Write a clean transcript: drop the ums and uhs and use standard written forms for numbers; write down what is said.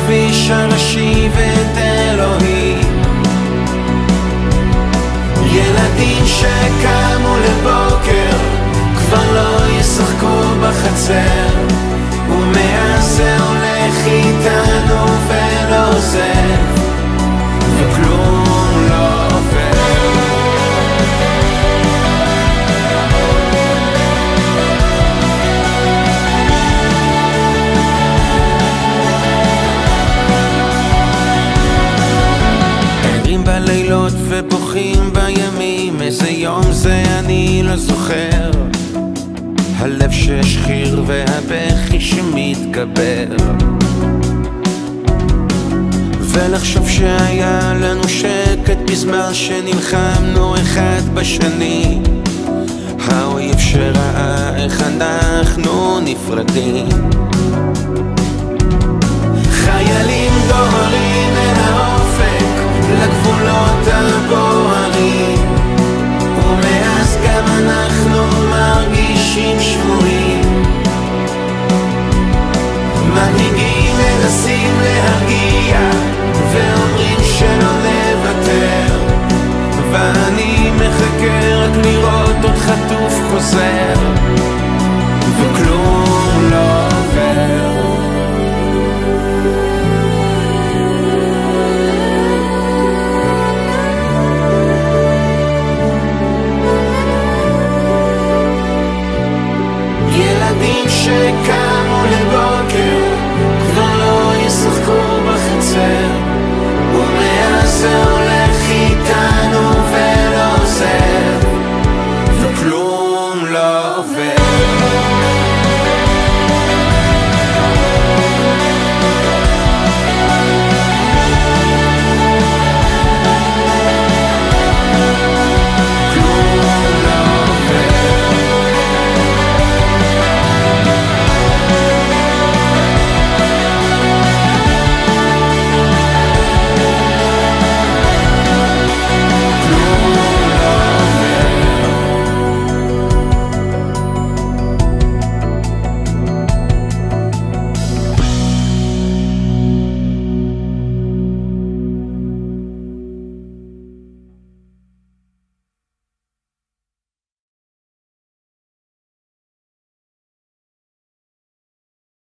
הכביש הראשי ואת אלוהים. ילדים שקמו לבוקר כבר לא ישחקו בחצר, ומאז זה הולך איתנו ולא עוזב, וכלום לא עובר. ערים בלילות ובוכים בימים, איזה יום זה אני לא זוכר. הלב ששחיר והבכי שמתגבר, ולחשוב שהיה לנו שקט בזמן שנלחמנו אחד בשני. האויב שראה איך אנחנו נפרדים, חיילים דוהרים אל האופק לגבולות הבוערים, ומאז גם אנחנו מרגישים שבויים. מנהיגים מנסים להרגיע ואומרים שלא נוותר, ואני מחכה רק לראות עוד חטוף חוזר.